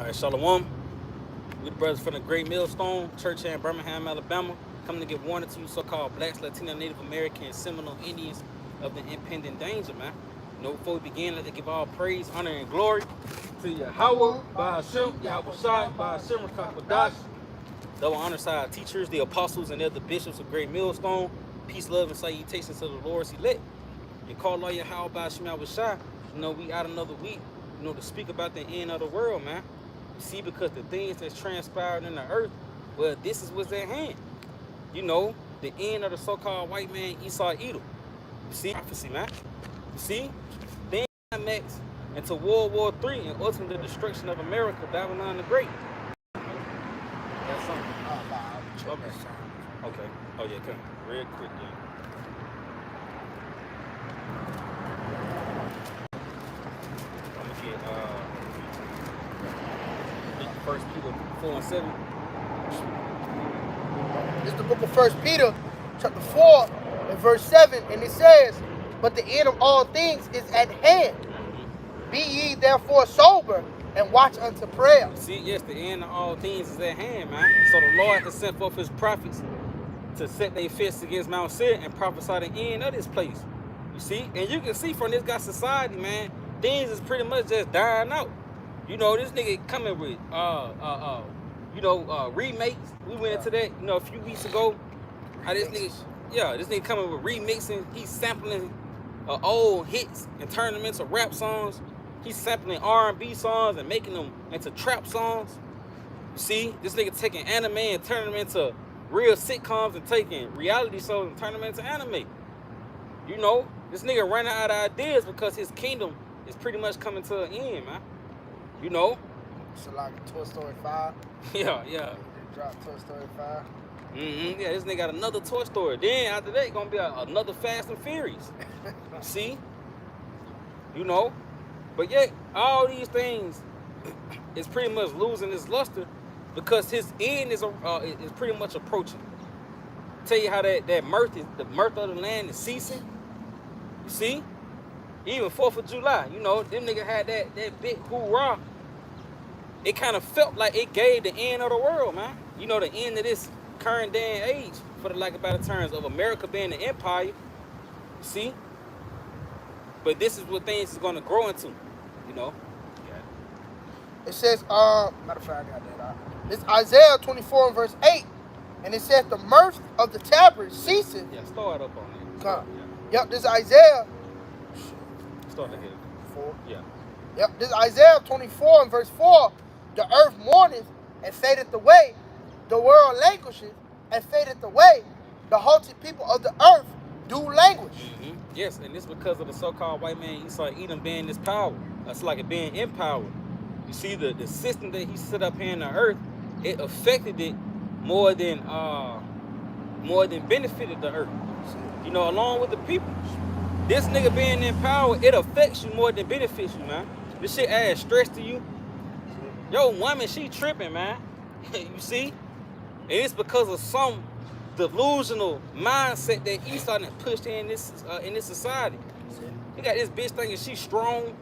right, Shalom. We the brothers from the Great Millstone Church here in Birmingham, Alabama, coming to give warning to you so-called blacks, Latino, Native American, and Seminole Indians of the impending danger, man. Before we begin, let us give all praise, honor, and glory to Yahweh, by Hashem, Yahweh Shai, by Hashem, Rakakadash. Double honor side teachers, the apostles, and other bishops of Great Millstone. Peace, love, and salutations to the Lord's elect. And call all Yahweh by Hashem, Yahweh Shai. We out another week, to speak about the end of the world, man. You see, because the things that's transpired in the earth, well, this is what's at hand. The end of the so-called white man Esau Edom. You see, prophecy, man. You see, then climax into World War III and ultimately the destruction of America, Babylon the Great. That's something. Okay. Oh yeah, come real quick, yeah. I'm gonna get 1 Peter 4 and 7. This is the book of 1 Peter, chapter 4, and verse 7, and it says, "But the end of all things is at hand. Be ye therefore sober, and watch unto prayer." See, yes, the end of all things is at hand, man. So the Lord has sent forth his prophets to set their fists against Mount Seir and prophesy the end of this place. You see? And you can see from this guy's society, man, things is pretty much just dying out. This nigga coming with remakes. We went into that, a few weeks ago. How this nigga coming with remixing. He's sampling old hits and turning them into rap songs. He's sampling R&B songs and making them into trap songs. You see, this nigga taking anime and turning them into real sitcoms and taking reality shows and turning them into anime. This nigga running out of ideas because his kingdom is pretty much coming to an end, man. So like Toy Story 5. Yeah. Drop Toy Story 5. Yeah, this nigga got another Toy Story. Then after that, gonna be another Fast and Furious. See? But yet, all these things is pretty much losing its luster because his end is pretty much approaching. Tell you how that mirth of the land is ceasing. You see? Even 4th of July, them niggas had that big hoorah. It kind of felt like it gave the end of the world, man. The end of this current day and age, for the lack of better terms, of America being the empire. You see? But this is what things is going to grow into, Yeah. It says, matter of fact, I got that. It's Isaiah 24 and verse 8. And it says, "The mirth of the tabrets ceases." Yeah, start up on it. Come. Yep, this is Isaiah. Start ahead. 4. Yeah. Yep, this is Isaiah 24 and verse 4. "The earth mourneth and fadeth away. The world languisheth and fadeth away. The haughty people of the earth do languish." Yes, and it's because of the so-called white man Esau Edom being this power. It's like it being in power. You see, the system that he set up here in the earth, it affected it more than benefited the earth. Along with the people. This nigga being in power, it affects you more than benefits you, man. This shit adds stress to you. Yo, woman, she tripping, man. You see? And it's because of some delusional mindset that Esau done pushed in this society. You got this bitch thinking she's strong.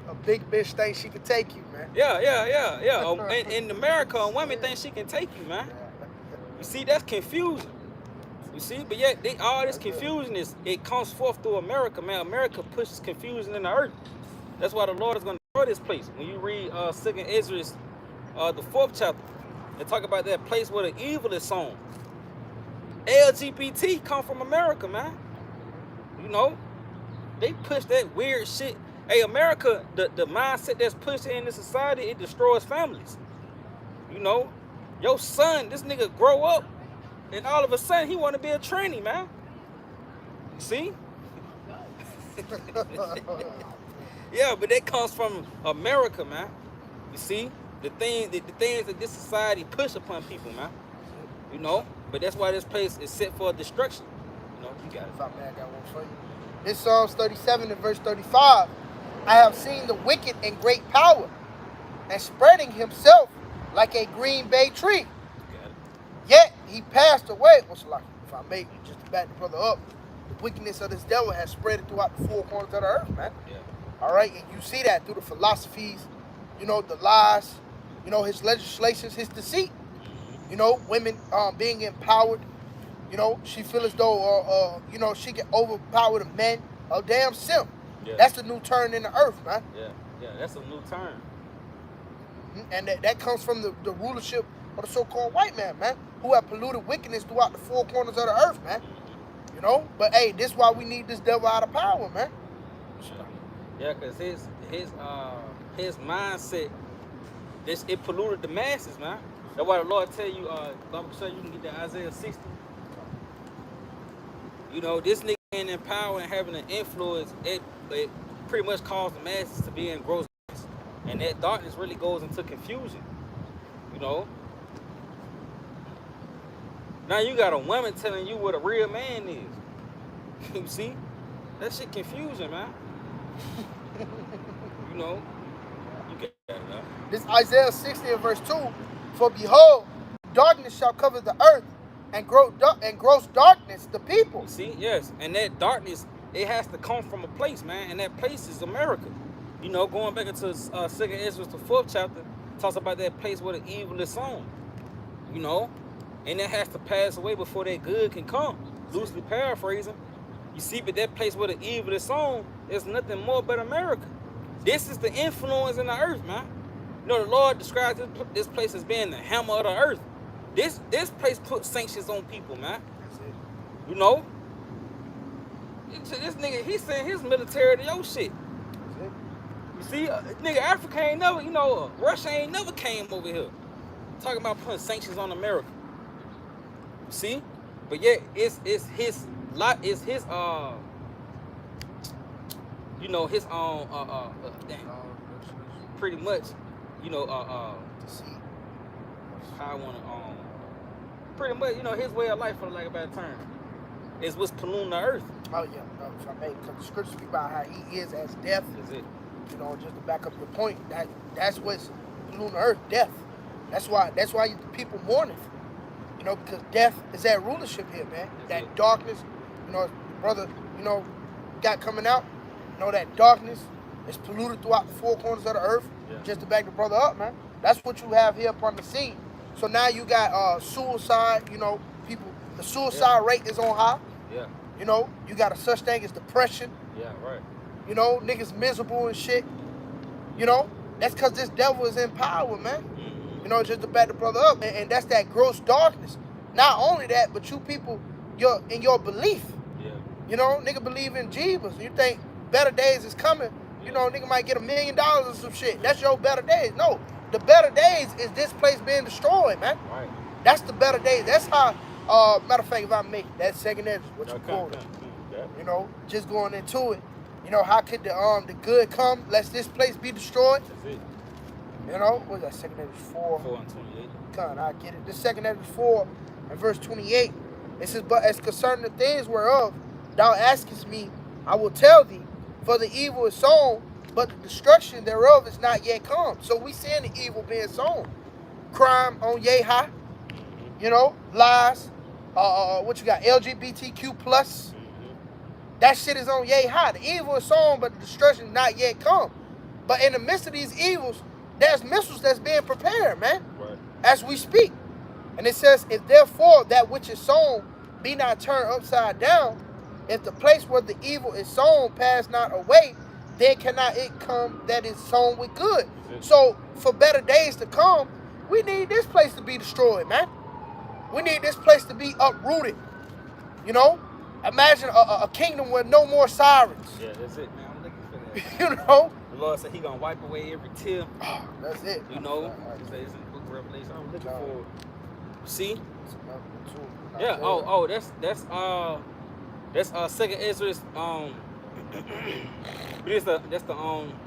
A big bitch thinks she can take you, man. Yeah. In America, a woman thinks she can take you, man. You see, that's confusion. You see, but yet all this confusion it comes forth through America, man. America pushes confusion in the earth. That's why the Lord is going to destroy this place. When you read 2nd Ezra, the 4th chapter, they talk about that place where the evil is sown. LGBT come from America, man. They push that weird shit. Hey, America, the mindset that's pushed in this society, it destroys families. Your son, this nigga grow up, and all of a sudden he want to be a tranny, man. See? Yeah, but that comes from America, man. You see? The things that this society push upon people, man. But that's why this place is set for destruction. You got it. If I may, I got one for you. This Psalms 37 and verse 35. "I have seen the wicked in great power, and spreading himself like a green bay tree. Yet he passed away." If I may, just to back the brother up, the wickedness of this devil has spread throughout the four corners of the earth, man. Yeah. All right, and you see that through the philosophies, you know, the lies, you know, his legislations, his deceit. You know, women being empowered. You know, she feel as though you know, she can overpower the men. A damn simp. Yeah. That's the new turn in the earth, man. Yeah, that's a new turn. And that comes from the rulership of the so-called white man, who have polluted wickedness throughout the four corners of the earth, man. You know, but hey, this is why we need this devil out of power, man. Yeah, cause his mindset, it polluted the masses, man. That's why the Lord tell you, Bible show you can get that Isaiah 60. You know, this nigga being in power and having an influence, it pretty much caused the masses to be in gross darkness. And that darkness really goes into confusion. You know? Now you got a woman telling you what a real man is. You see? That shit confusing, man. You know? You get that, man. This Isaiah 60 and verse 2, for behold, darkness shall cover the earth, and gross darkness the people. You see? Yes. And that darkness, it has to come from a place, man. And that place is America. You know, going back into 2nd Ezra, the 4th chapter, talks about that place where the evil is sown. You know? And that has to pass away before that good can come. Loosely paraphrasing. You see, but that place where the evil is sown, there's nothing more but America. This is the influence in the earth, man. You know, the Lord describes this place as being the hammer of the earth. This place puts sanctions on people, man. You know? This nigga, he sent his military to your shit. You see, nigga, Africa ain't never, you know, Russia ain't never came over here. Talking about putting sanctions on America. See? But yet, it's his lot, it's his, you know, his own, pretty much, you know, how I want to, pretty much, you know, his way of life, for lack of a better term, is what's polluting the earth. Oh, yeah. Because the scripture speak about how he is as death. That's it. You know, just to back up your point, that's what's polluting the earth, death. That's why the people mourning. You know, because death is that rulership here, man. That's that darkness, you know, brother, you know, got coming out. You know, that darkness is polluted throughout the four corners of the earth. Yeah. Just to back the brother up, man. That's what you have here upon the scene. So now you got suicide, you know, people, the suicide rate is on high. Yeah. You know, you got a such thing as depression. Yeah, right. You know, niggas miserable and shit. You know, that's because this devil is in power, man. You know, just to back the brother up. And that's that gross darkness. Not only that, but you people, in your belief. Yeah. You know, nigga believe in Jesus. You think better days is coming. You know, nigga might get $1 million or some shit. That's your better days. No, the better days is this place being destroyed, man. Right. That's the better days. That's how, matter of fact, if I make that second edge, what you call it. You know, just going into it. You know, how could the good come? Let this place be destroyed. That's it. You know, what's that? Second Ezra 4. 4 and 28. Come on, I get it. This Second Ezra 4 and verse 28. It says, but as concerning the things whereof thou askest me, I will tell thee, for the evil is sown, but the destruction thereof is not yet come. So we seeing the evil being sown. Crime on yay high. You know, lies. What you got? LGBTQ plus. That shit is on yay high. The evil is sown, but the destruction is not yet come. But in the midst of these evils, there's missiles that's being prepared, man. Right. As we speak. And it says, if therefore that which is sown be not turned upside down, if the place where the evil is sown pass not away, then cannot it come that is sown with good. So for better days to come, we need this place to be destroyed, man. We need this place to be uprooted. You know? Imagine a kingdom with no more sirens. Yeah, that's it, man. I'm looking for that. You know? The Lord said he gonna wipe away every tear. Oh, that's it. You know? He says in the book of Revelation, I'm looking for it. See? Yeah, that's Second Ezra's that's the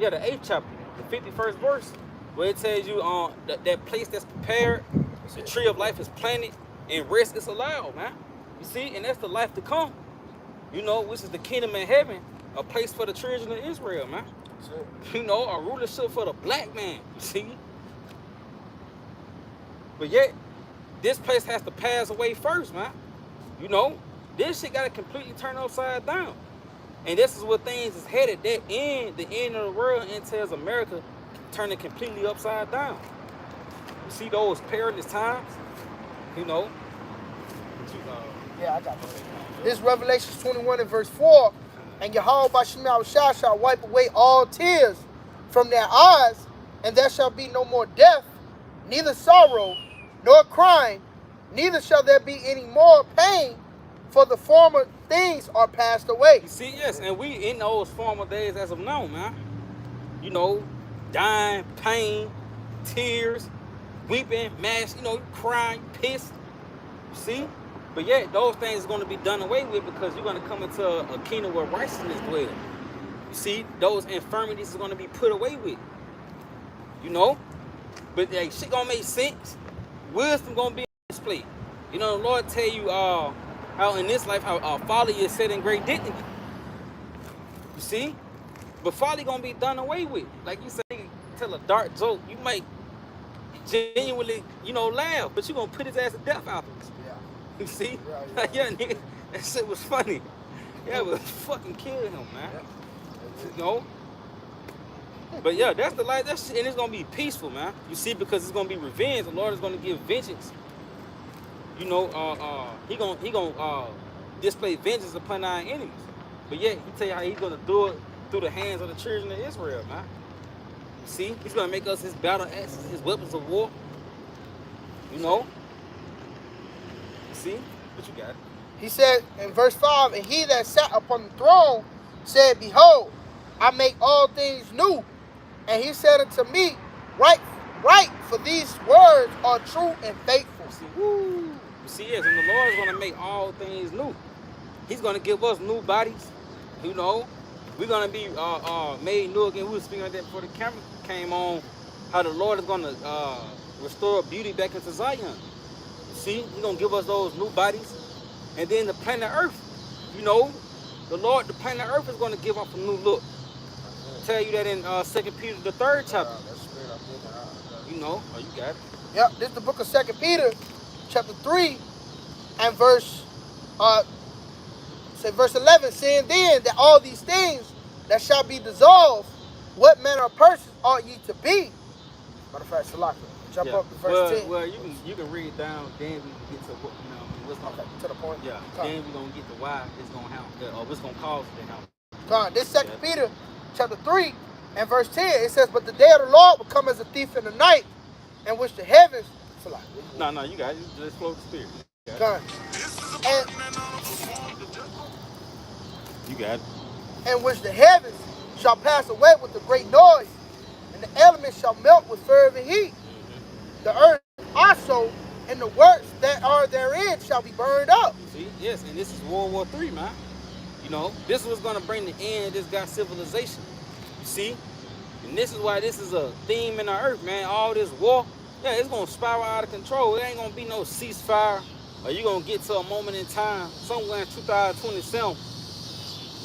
8th chapter, the 51st verse, where it tells you that place that's prepared, the tree of life is planted, and rest is allowed, man. You see, and that's the life to come. You know, which is the kingdom in heaven, a place for the children of Israel, man. You know, a rulership for the black man. You see? But yet, this place has to pass away first, man. You know, this shit gotta completely turn upside down. And this is what things is headed. That end, the end of the world entails America turning completely upside down. You see those perilous times, you know. Yeah, I got it. This Revelation 21 and verse 4. And Yahweh Yashiyah shall wipe away all tears from their eyes, and there shall be no more death, neither sorrow, nor crying, neither shall there be any more pain, for the former things are passed away. You see, yes, and we in those former days as of now, man. You know, dying, pain, tears, weeping, mass, you know, crying, pissed. You see? But yet, those things are going to be done away with because you're going to come into a kingdom where righteousness dwells. You see, those infirmities are going to be put away with. You know? But like, shit going to make sense. Wisdom going to be displayed. You know, the Lord tell you how in this life, how folly is set in great dignity. You see? But folly going to be done away with. Like you say, tell a dark joke, you might genuinely, you know, laugh, but you're going to put his ass to death afterwards. You see? Right, yeah, nigga, that shit was funny. Yeah, but fucking kill him, man. Yeah. You know? But yeah, that's the life. That shit, and it's gonna be peaceful, man. You see, because it's gonna be revenge. The Lord is gonna give vengeance. You know, he gonna display vengeance upon our enemies. But yet, he tell you how he's gonna do it through the hands of the children of Israel, man. You see, he's gonna make us his battle axes, his weapons of war. You know. See? What you got? He said in verse 5, and he that sat upon the throne said, Behold, I make all things new. And he said unto me, Right, for these words are true and faithful. See, woo. You see, yes, and the Lord is going to make all things new. He's going to give us new bodies. You know, we're going to be made new again. We were speaking about that before the camera came on, how the Lord is going to restore beauty back into Zion. See, he's going to give us those new bodies. And then the planet Earth, you know, the planet Earth is going to give off a new look. I'll tell you that in 2 Peter, the 3rd chapter. You know, oh, you got it. Yep, this is the book of 2 Peter, chapter 3, and verse 11, saying then that all these things that shall be dissolved, what manner of persons ought ye to be? Matter of fact, Salaka, jump up to verse 10. Well, you can read it down, then we can get to what, you know, what's going okay, to the point. Yeah, then we're going to get to why it's going to happen, or what's going to cause it to happen. God, this 2 Peter, chapter 3, and verse 10, it says, But the day of the Lord will come as a thief in the night, in which the heavens... No, you got it. Just flow the spirit. God. And you got it. In which the heavens shall pass away with a great noise, and the elements shall melt with fervent heat. The earth also and the works that are therein shall be burned up. See, yes, and this is World War III, man. You know, this was going to bring the end of this guy's civilization. You see? And this is why this is a theme in the earth, man. All this war, yeah, it's going to spiral out of control. It ain't going to be no ceasefire, or you're going to get to a moment in time, somewhere in 2027,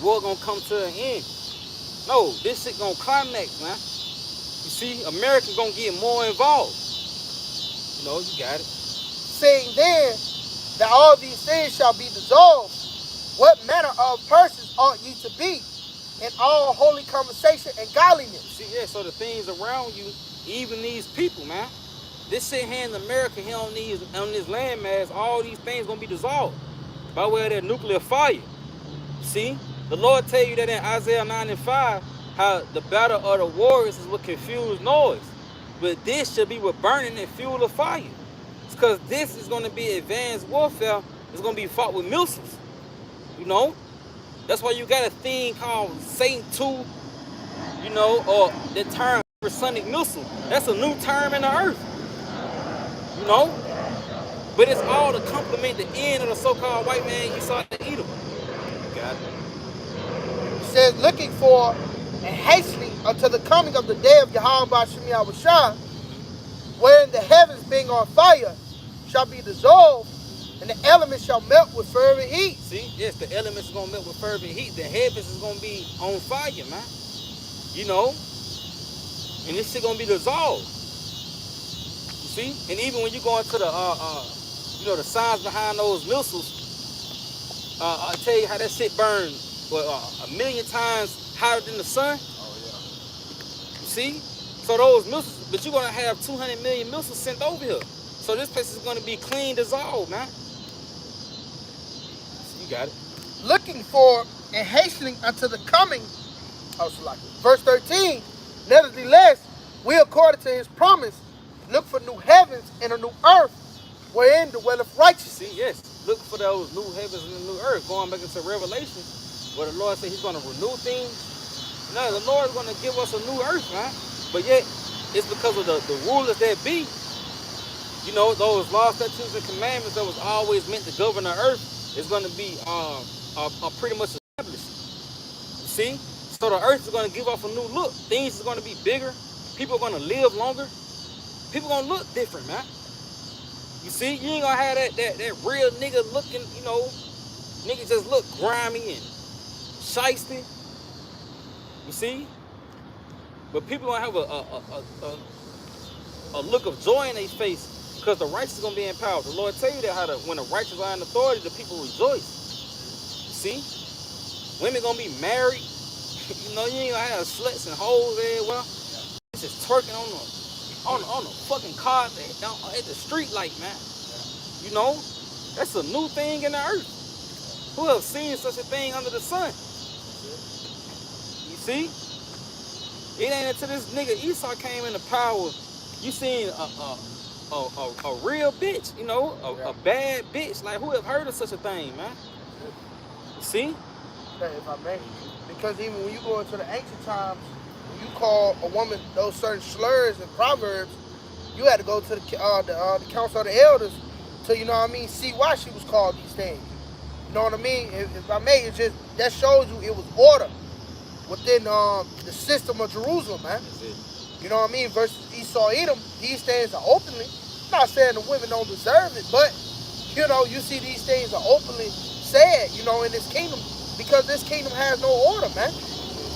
war going to come to an end. No, this shit going to climax, man. You see, America going to get more involved. You know, you got it. Saying then that all these things shall be dissolved, what manner of persons ought ye to be in all holy conversation and godliness? See, yeah, so the things around you, even these people, man. This shit here in America, here on this landmass, all these things gonna be dissolved by way of that nuclear fire. See, the Lord tell you that in Isaiah 9 and 5, how the battle of the warriors is with confused noise, but this should be with burning and fuel of fire. It's because this is gonna be advanced warfare. It's gonna be fought with missiles. You know, that's why you got a thing called Satan 2. You know, or the term hypersonic missile. That's a new term in the earth. You know? But it's all to complement the end of the so-called white man Esau to Edom. Got it. It says, looking for and hastening until the coming of the day of Yahweh Yashiyah, wherein the heavens being on fire shall be dissolved, and the elements shall melt with fervent heat. See? Yes, the elements are going to melt with fervent heat. The heavens is going to be on fire, man. You know? And this shit going to be dissolved. See, and even when you go into the, you know, the signs behind those missiles, I'll tell you how that shit burns a million times hotter than the sun. Oh You see? So those missiles, but you're gonna have 200 million missiles sent over here. So this place is gonna be clean dissolved, man. You got it. yeah. Looking for and hastening unto the coming. Verse 13. Nevertheless, we according to his promise look for new heavens and a new earth, wherein dwelleth righteousness. See, yes. Look for those new heavens and the new earth. Going back into Revelation, where the Lord said he's gonna renew things. No, the Lord is gonna give us a new earth, man. But yet, it's because of the rulers that be. You know, those laws, statutes, and commandments that was always meant to govern the earth is going to be pretty much established. You see? So the earth is going to give off a new look. Things is going to be bigger. People are going to live longer. People are going to look different, man. You see? You ain't going to have that real nigga looking, you know, nigga just look grimy and shiesty. You see? But people going to have a look of joy in their face. Because the righteous is going to be in power. The Lord tell you that when the righteous are in authority, the people rejoice. See? Women going to be married. You know, you ain't going to have sluts and hoes everywhere. It's just twerking on the fucking car at the street light, man. You know? That's a new thing in the earth. Who have seen such a thing under the sun? You see? It ain't until this nigga Esau came into power, you seen a real bitch, you know, a bad bitch. Like, who have heard of such a thing, man? See? If I may. Because even when you go into the ancient times, when you call a woman those certain slurs and proverbs, you had to go to the council of the elders to, you know what I mean, see why she was called these things. You know what I mean? If I may, it's just, that shows you it was order within the system of Jerusalem, man. You know what I mean? Versus Esau, Edom, these things are openly. I'm not saying the women don't deserve it, but, you know, you see these things are openly said, you know, in this kingdom, because this kingdom has no order, man.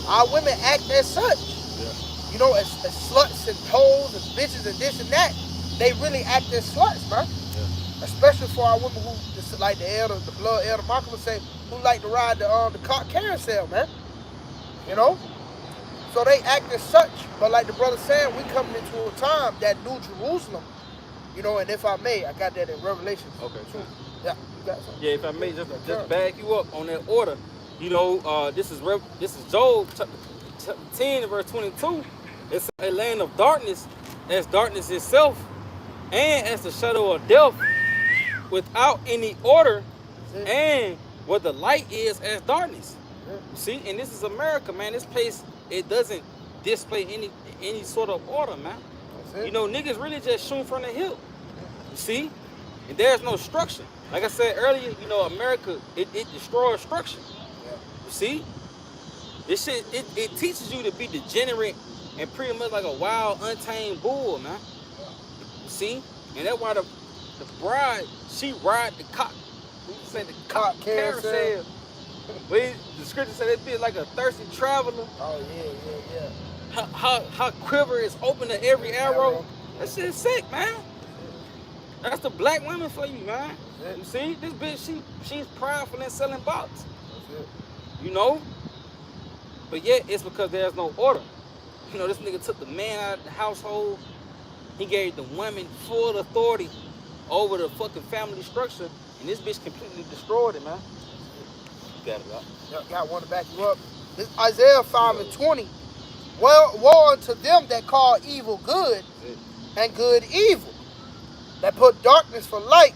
Our women act as such. Yeah. You know, as sluts and hoes and bitches and this and that, they really act as sluts, man. Yeah. Especially for our women who, just like the blood elder Michael would say, who like to ride the cart carousel, man. You know? So they act as such. But like the brother said, we coming into a time, that new Jerusalem, you know, and if I may, I got that in Revelation. Okay. Too. Yeah, you got something. Yeah, if I may just back you up on that order, you know, this is Job chapter 10 verse 22. It's a land of darkness, as darkness itself, and as the shadow of death, without any order, and where the light is as darkness. You see, and this is America, man. This place, it doesn't display any sort of order, man. You know, niggas really just shoot from the hip. You see? And there's no structure. Like I said earlier, you know, America, it destroys structure. You see? This shit, it teaches you to be degenerate and pretty much like a wild, untamed bull, man. You see? And that's why the bride, she ride the cock. We say the cock carousel. But the scripture said it be like a thirsty traveler. Oh, yeah. Her quiver is open to every arrow. That shit's sick, man. That's the black women for you, man. You see, this bitch, she's prideful in selling box. You know? But yet, it's because there's no order. You know, this nigga took the man out of the household. He gave the woman full authority over the fucking family structure. And this bitch completely destroyed it, man. You got it, right? Got one to back you up. This Isaiah 5:20. Woe unto them that call evil good and good evil, that put darkness for light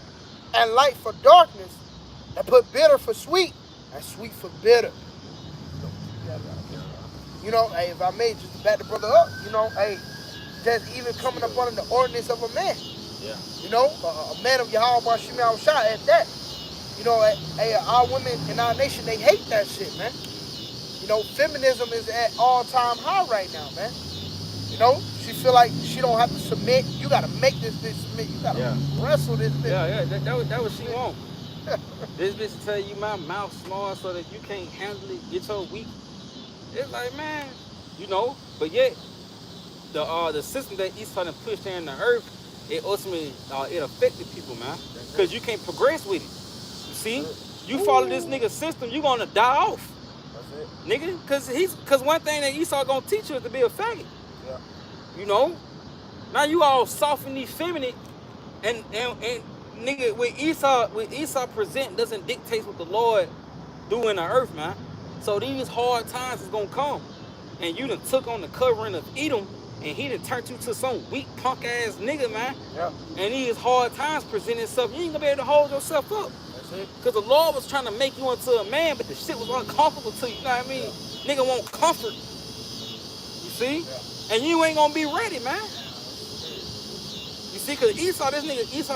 and light for darkness, that put bitter for sweet and sweet for bitter. You know, hey, if I may just back the brother up, you know, hey, just even coming up under the ordinance of a man. Yeah. You know, a man of Yahweh Shimei Shah at that. You know, hey, our women in our nation, they hate that shit, man. You know, feminism is at all-time high right now, man. You know, she feel like she don't have to submit. You got to make this bitch submit. You got to wrestle this bitch. Yeah, that what she want. This bitch tell you my mouth small so that you can't handle it, get your weak. It's like, man, you know, but yet, the system that he's trying to push there in the earth, it ultimately, it affected people, man. Because you can't progress with it. You see? You follow this nigga's system, you're going to die off. Nigga, cause one thing that Esau gonna teach you is to be a faggot. Yeah. You know? Now you all soft and effeminate, and nigga, with Esau present doesn't dictate what the Lord do in the earth, man. So these hard times is gonna come, and you done took on the covering of Edom, and he done turned you to some weak punk ass nigga, man. Yeah. And these hard times present itself, you ain't gonna be able to hold yourself up. That's it. Cause the Lord was trying to make you into a man, but the shit was uncomfortable to you. You know what I mean? Yeah. Nigga want comfort. You see? Yeah. And you ain't gonna be ready, man. You see, cause Esau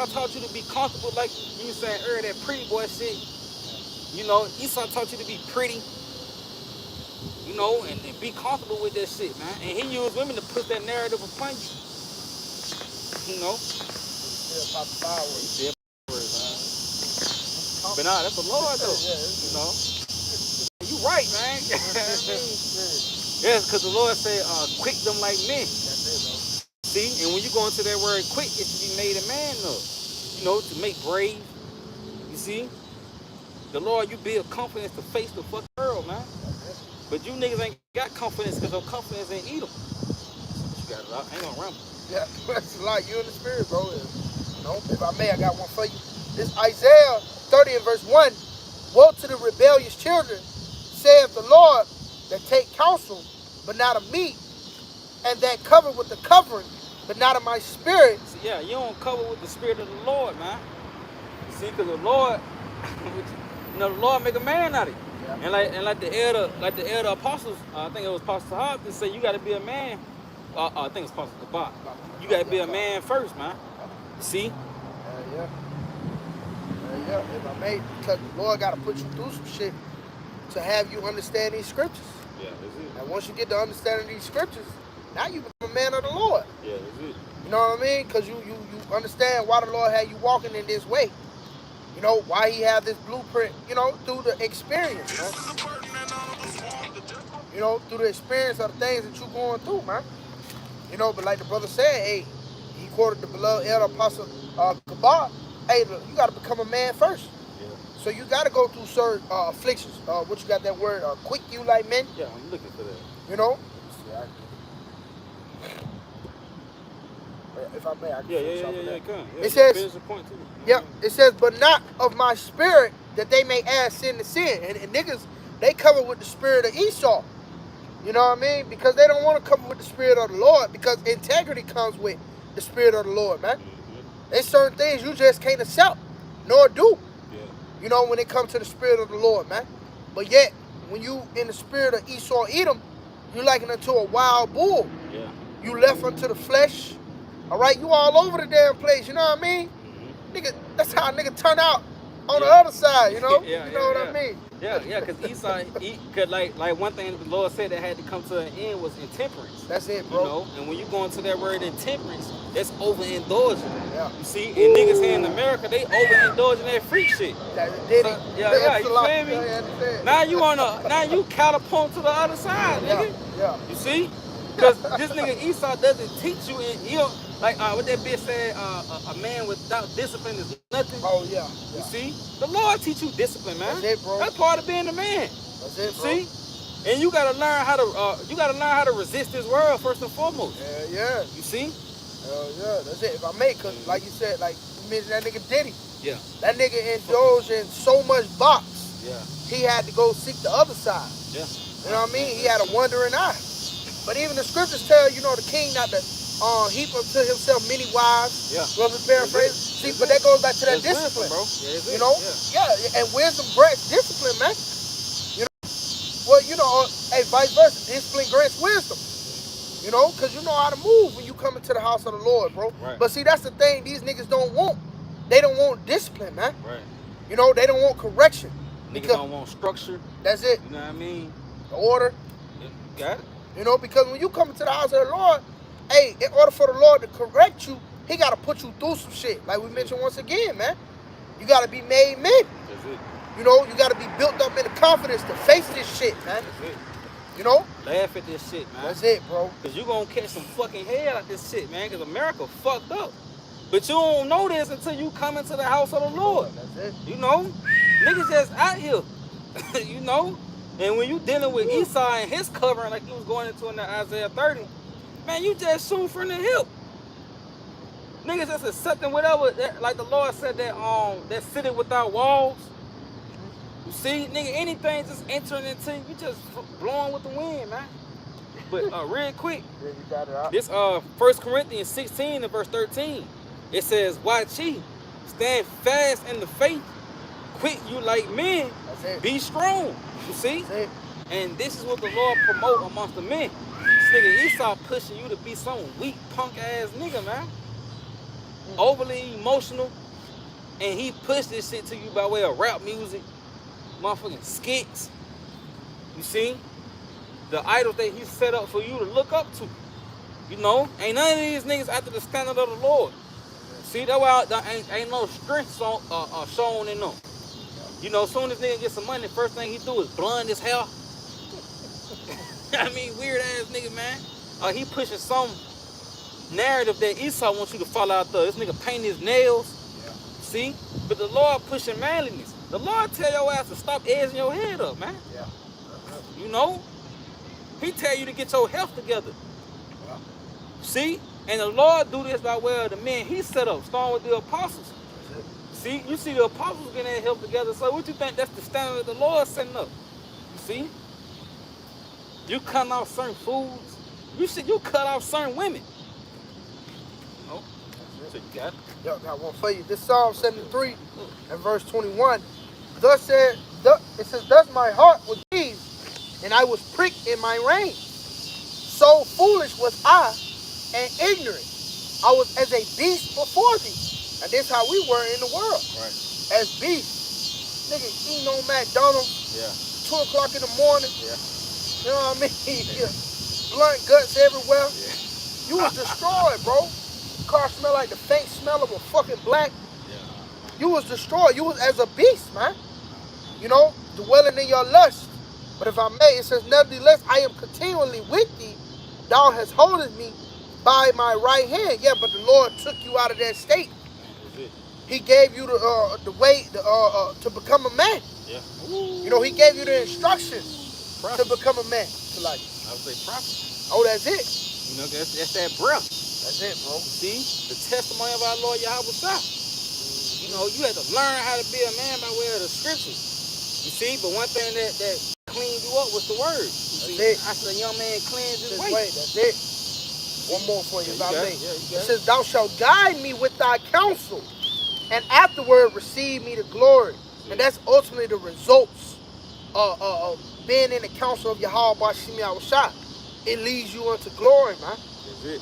taught you to be comfortable, like you was saying earlier, that pretty boy shit. You know, Esau taught you to be pretty. You know, and be comfortable with that shit, man. And he used women to put that narrative upon you. You know? Still pop the fireworks. Yeah, man. But nah, that's the Lord though. You know? You right, man. Yes, cause the Lord said, quick them like men. That's it, bro. See, and when you go into that word quick, it should be made a man of. You know, to make brave. You see? The Lord, you build confidence to face the fucking world, man. But you niggas ain't got confidence because your confidence ain't Edom. You got it out. Ain't gonna ramble. Yeah, that's a lot. You in the spirit, bro. You know, if I may, I got one for you. This Isaiah 30 and verse 1. Woe to the rebellious children, saith the Lord, that take counsel, but not of me, and that cover with the covering, but not of my spirit. See, yeah, you don't cover with the spirit of the Lord, man. You see, because the Lord, you know, the Lord make a man out of it. Yeah. And like the elder apostles, I think it was Apostle Hopkins, they say you got to be a man. I think it's Apostle Kabak. You got to be a man first, man. See? Yeah. If I may, because the Lord got to put you through some shit to have you understand these scriptures. Yeah, that's it. And once you get to understanding these scriptures, now you become a man of the Lord. Yeah, that's it. You know what I mean? Because you understand why the Lord had you walking in this way. You know, why he had this blueprint, you know, through the experience, man. You know, through the experience of the things that you're going through, man. You know, but like the brother said, hey, he quoted the beloved elder apostle Kabak. Hey, look, you got to become a man first. Yeah. So you got to go through certain afflictions. What you got that word? Quick you like men? Yeah, I'm looking for that. You know? If I may, I can come. Yeah, it says, finish the point too. Yep, it says, but not of my spirit, that they may add sin to sin. And niggas, they cover with the spirit of Esau. You know what I mean? Because they don't want to cover with the spirit of the Lord, because integrity comes with the spirit of the Lord, man. There's certain things you just can't accept, nor do. Yeah. You know, when it comes to the spirit of the Lord, man. But yet, when you in the spirit of Esau Edom, you liken unto a wild bull. Yeah. You left unto the flesh. All right, you all over the damn place. You know what I mean? Nigga, that's how a nigga turn out on the other side. You know? You know what I mean? Yeah, because Esau, cause like one thing the Lord said that had to come to an end was intemperance. That's it, bro. You know, and when you go into that word intemperance, that's overindulging. Yeah. You see, and niggas here in America, they overindulging that freak shit. Yeah, you feel me? Now you catapult to the other side, nigga. Yeah. You see? Because this nigga Esau doesn't teach you, and you know, like what that bitch said, a man without discipline is nothing. Oh yeah. You see, the Lord teach you discipline, man. That's it, bro. That's part of being a man. That's it, bro. See, and you gotta learn how to resist this world first and foremost. Yeah. You see? Hell yeah. That's it. If I may, cause like you said, like you mentioned that nigga Diddy. Yeah. That nigga indulged in so much box. Yeah. He had to go seek the other side. Yeah. You know what I mean? He had a wandering eye. But even the scriptures tell, you know, the king not to heap unto himself many wives. Yeah. Brother paraphrase. See, but that goes back to that discipline. Wisdom, bro. Yeah, you know? Yeah. And wisdom grants discipline, man. You know? Well, you know, hey, vice versa. Discipline grants wisdom. You know? Because you know how to move when you come into the house of the Lord, bro. Right. But see, that's the thing these niggas don't want. They don't want discipline, man. Right. You know, they don't want correction. Niggas don't want structure. That's it. You know what I mean? The order. Yeah, got it. You know, because when you come into the house of the Lord, hey, in order for the Lord to correct you, he got to put you through some shit. Like we mentioned once again, man. You got to be made men. That's it. You know, you got to be built up in the confidence to face this shit, man. That's it. You know? Laugh at this shit, man. That's it, bro. Because you going to catch some fucking hell out this shit, man. Because America fucked up. But you don't know this until you come into the house of the Lord. That's it. You know? Niggas just out here. You know? And when you dealing with Esau and his covering, like he was going into in the Isaiah 30, man, you just shoot from the hip. Niggas just accepting whatever, like the Lord said that city without walls. You see, nigga, anything just entering into you, just blowing with the wind, man. But real quick, Yeah, you got it out. this 1 Corinthians 16 and verse 13, it says, "Watch ye, stand fast in the faith, quit you like men, be strong." You see? That's it. And this is what the Lord promote amongst the men. This nigga Esau pushing you to be some weak punk ass nigga, man. Overly emotional, and he pushed this shit to you by way of rap music, motherfucking skits. You see? The idols that he set up for you to look up to. You know? Ain't none of these niggas after the standard of the Lord. See, that's why ain't no strength shown in them. You know, as soon as nigga get some money, first thing he do is blonde his hair. I mean, weird ass nigga, man. He pushing some narrative that Esau wants you to follow out there. This nigga painting his nails. Yeah. See? But the Lord pushing manliness. The Lord tell your ass to stop edging your head up, man. Yeah. You know? He tell you to get your health together. Yeah. See? And the Lord do this by way of the men he set up, starting with the apostles. See? You see the apostles getting their health together. So what you think that's the standard that the Lord setting up? You see? You cutting off certain foods. You cut off certain women. No? So you got it? Yo, got one for you. This Psalm 73 and verse 21. It says, "Thus my heart was grieved, and I was pricked in my rein. So foolish was I and ignorant. I was as a beast before thee." And this how we were in the world. Right. As beasts. Nigga eating on McDonald's. Yeah. 2 o'clock in the morning. Yeah. You know what I mean? Yeah. Blunt guts everywhere. Yeah. You was destroyed, bro. Car smell like the faint smell of a fucking black. Yeah. You was destroyed. You was as a beast, man. You know, dwelling in your lust. But if I may, it says, "Nevertheless, I am continually with thee. Thou hast holded me by my right hand." Yeah, but the Lord took you out of that state. He gave you the way to become a man. Yeah. You know, he gave you the instructions to become a man. Like, I would say prophet. Oh, that's it. You know, that's that breath. That's it, bro. See, the testimony of our Lord Yahweh. You know, you had to learn how to be a man by way of the scriptures. You see, but one thing that cleaned you up was the word. You see, I said, a young man cleanse his way. That's it. One more for you, if I may. Yeah, it says, "Thou shalt guide me with thy counsel, and afterward receive me to glory." And that's ultimately the results of being in the counsel of Yahweh Bashim Yahushua. It leads you unto glory, man.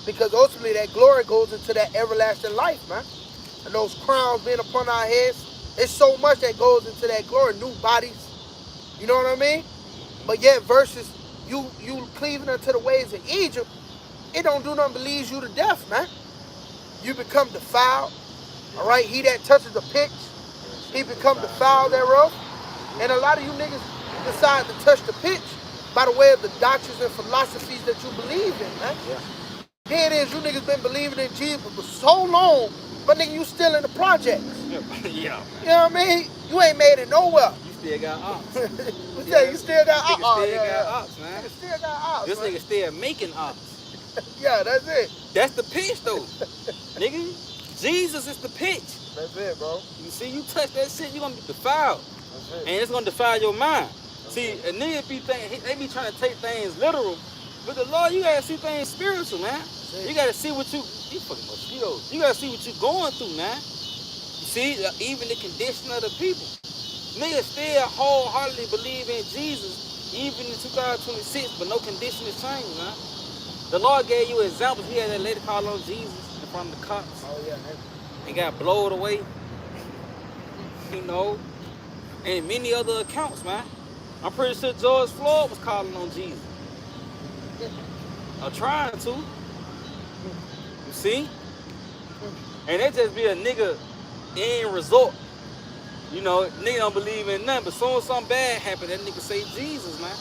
Because ultimately that glory goes into that everlasting life, man. And those crowns being upon our heads, it's so much that goes into that glory, new bodies. You know what I mean? But yet versus you cleaving unto the ways of Egypt, it don't do nothing but leads you to death, man. You become defiled. All right, he that touches the pitch, he become defiled thereof. And a lot of you niggas decide to touch the pitch by the way of the doctrines and philosophies that you believe in, man. Yeah. Here it is, you niggas been believing in Jesus for so long, but nigga, you still in the projects. Yeah. You know what I mean? You ain't made it nowhere. You still got ops. You still got ops. got ops, man. You still got ops. This nigga still making ops. Yeah, that's it. That's the pitch, though. Nigga, Jesus is the pitch. That's it, bro. You see, you touch that shit, you're going to be defiled. And it's going to defile your mind. See, a nigga they be trying to take things literal. But the Lord, you got to see things spiritual, man. You got to see what these fucking mosquitoes. You got to see what you going through, man. You see, even the condition of the people. Niggas still wholeheartedly believe in Jesus, even in 2026, but no condition has changed, man. The Lord gave you examples. He had that lady call on Jesus in front of the cops. Oh, yeah, man. And got blowed away. You know, and many other accounts, man. I'm pretty sure George Floyd was calling on Jesus. Or trying to. You see? And that just be a nigga end result. You know, nigga don't believe in nothing, but soon as something bad happen, that nigga say Jesus, man.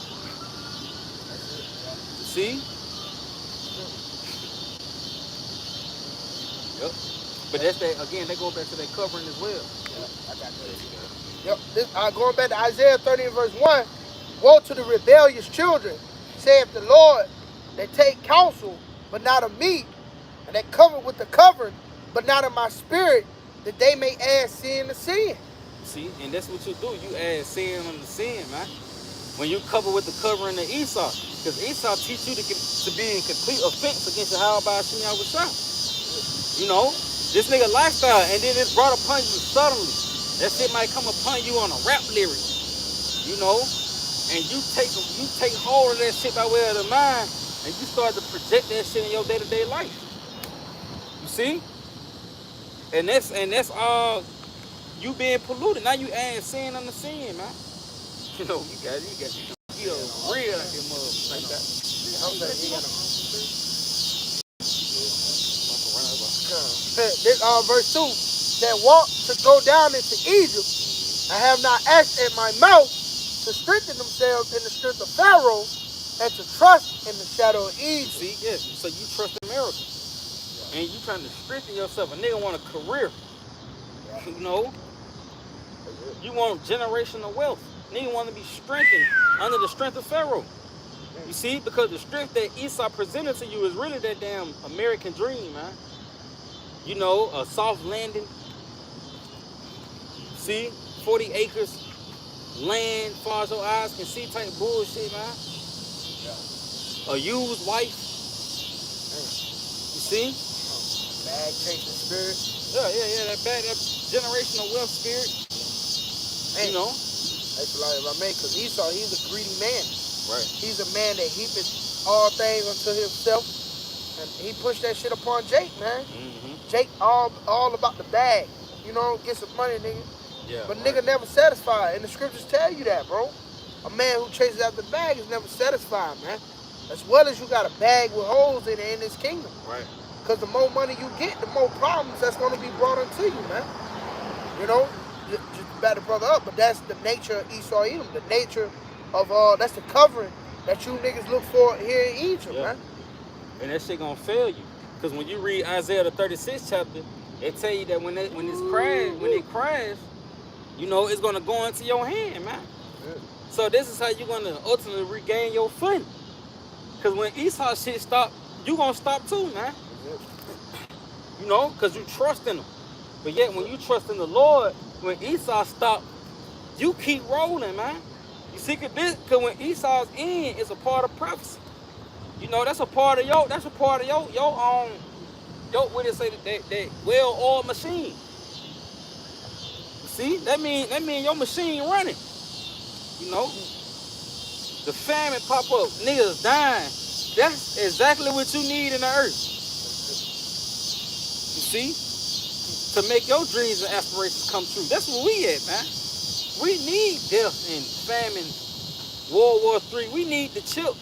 You see? Yep. But that's that, again, they go back to that covering as well. Yeah, I got that. Yep. Going back to Isaiah 30 and verse 1, Woe to the rebellious children, saith the Lord, that take counsel, but not of me, and that cover with the covering, but not of my spirit, that they may add sin to sin. See, and that's what you do. You add sin on the sin, man. When you cover with the covering of Esau, because Esau teach you to be in complete offense against Yahweh Hashem Yahushua. You know, this nigga lifestyle, and then it's brought upon you suddenly. That shit might come upon you on a rap lyric, you know, and you take hold of that shit by way of the mind, and you start to project that shit in your day-to-day life. You see? And that's all you being polluted. Now you add sin on the sin, man. You know, you got real out there, motherfucker, like that. This verse 2, that walk to go down into Egypt, I have not asked at my mouth to strengthen themselves in the strength of Pharaoh and to trust in the shadow of Egypt. See, yes, so you trust in miracles. And you trying to strengthen yourself. A nigga want a career. You know? You want generational wealth. Nigga want to be strengthened under the strength of Pharaoh. You see? Because the strength that Esau presented to you is really that damn American dream, man. You know, a soft landing. See? 40 acres land, far as your eyes can see type bullshit, man. A used wife. You see? Bag chasing spirit. Yeah, that generational wealth spirit. You know? That's like if I mean, because Esau, he's a greedy man. Right. He's a man that heapeth all things unto himself. And he pushed that shit upon Jake, man. Mm-hmm. Jake all about the bag. You know, get some money, nigga. Yeah. But nigga never satisfied. And the scriptures tell you that, bro. A man who chases after the bag is never satisfied, man. As well as you got a bag with holes in it in this kingdom. Right. Because the more money you get, the more problems that's going to be brought into you, man. You know? Just back the brother up, but that's the nature of Esau Edom. The nature of, that's the covering that you niggas look for here in Egypt, man. And that shit gonna fail you. Because when you read Isaiah the 36th chapter, it tell you that when it crash, you know, it's gonna go into your hand, man. Yeah. So this is how you're gonna ultimately regain your footing. Because when Esau shit stop, you gonna stop too, man. You know, because you trust in him. But yet when you trust in the Lord, when Esau stop, you keep rolling, man. You see, because when Esau's in, it's a part of prophecy. You know, that's a part of your what do they say, that well-oiled machine. You see, that mean your machine running. You know, the famine pop up, niggas dying. That's exactly what you need in the earth. You see, to make your dreams and aspirations come true. That's where we at, man. We need death and famine, World War III. We need the chip.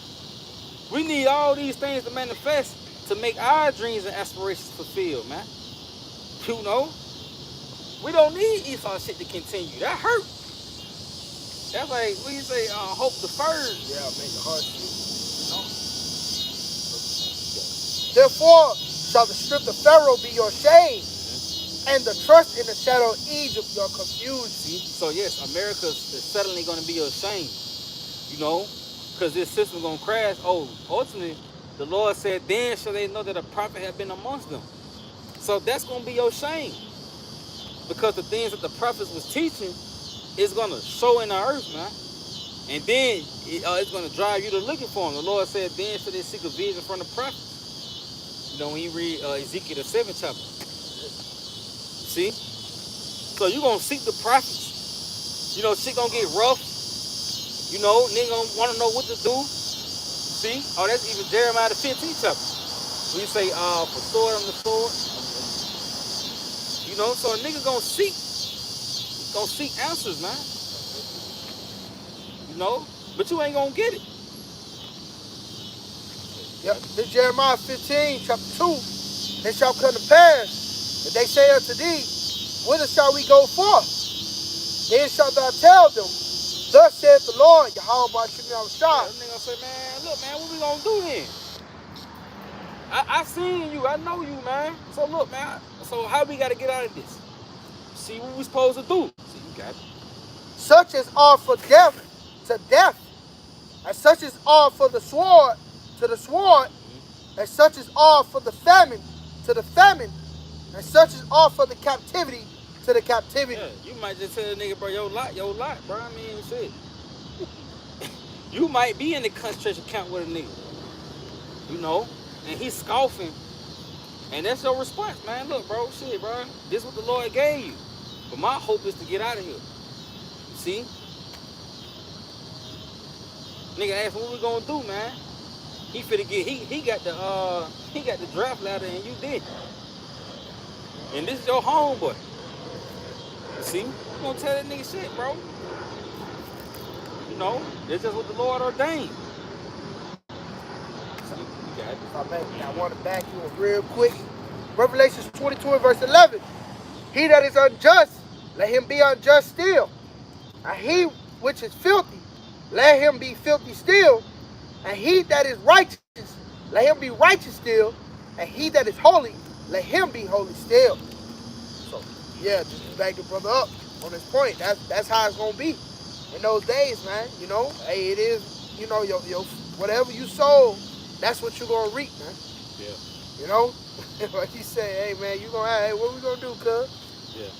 We need all these things to manifest to make our dreams and aspirations fulfilled, man. You know? We don't need Esau shit to continue. That hurt. That's like, what do you say, hope deferred. Yeah, make the heart sweet. You know? Therefore, shall the strength of Pharaoh be your shame, and the trust in the shadow of Egypt your confusion. See? So yes, America is suddenly going to be your shame. You know? Because this system going to crash. Oh, ultimately, the Lord said, then shall they know that a prophet have been amongst them. So that's going to be your shame. Because the things that the prophets was teaching is going to show in the earth, man. And then it's going to drive you to looking for them. The Lord said, then shall they seek a vision from the prophets. You know, when you read Ezekiel the 7th chapter. See? So you're going to seek the prophets. You know, shit going to get rough. You know, nigga gonna want to know what to do. See? Oh, that's even Jeremiah the 15th chapter. We say, for sword on the sword. You know, so a nigga gonna seek answers, man. You know? But you ain't gonna get it. Yep, this Jeremiah 15, chapter 2. It shall come to pass, that they say unto thee, whither shall we go forth? Then shalt thou tell them, thus saith the Lord, Yahweh Hashem Yahushua. That nigga say, man, look, man, what we gonna do then? I seen you, I know you, man. So look, man, so how we gotta get out of this? See what we supposed to do. See, you got it. Such as are for death to death, And such is all for the sword to the sword, and such is all for the famine to the famine, and such is all for the captivity to the captivity. Yeah, you might just tell a nigga, bro, your lot, bro. I mean, shit. You might be in the concentration camp with a nigga, you know, and he's scoffing, and that's your response, man. Look, bro, shit, bro, this is what the Lord gave you, but my hope is to get out of here. You see, nigga asked what we gonna do, man. He finna get he got the draft ladder and you did, and this is your homeboy. You see, you gonna tell that nigga shit, bro. You know, that's just what the Lord ordained. I want to back you up real quick. Revelations 22 and verse 11. He that is unjust, let him be unjust still. And he which is filthy, let him be filthy still. And he that is righteous, let him be righteous still. And he that is holy, let him be holy still. So, yeah, just to back the brother up on this point. That's how it's going to be in those days, man. You know, hey, it is, you know, your whatever you sow, that's what you're going to reap, man. Yeah. You know? Like you say, hey, man, you going to have, hey, what we going to do, cuz? Yeah.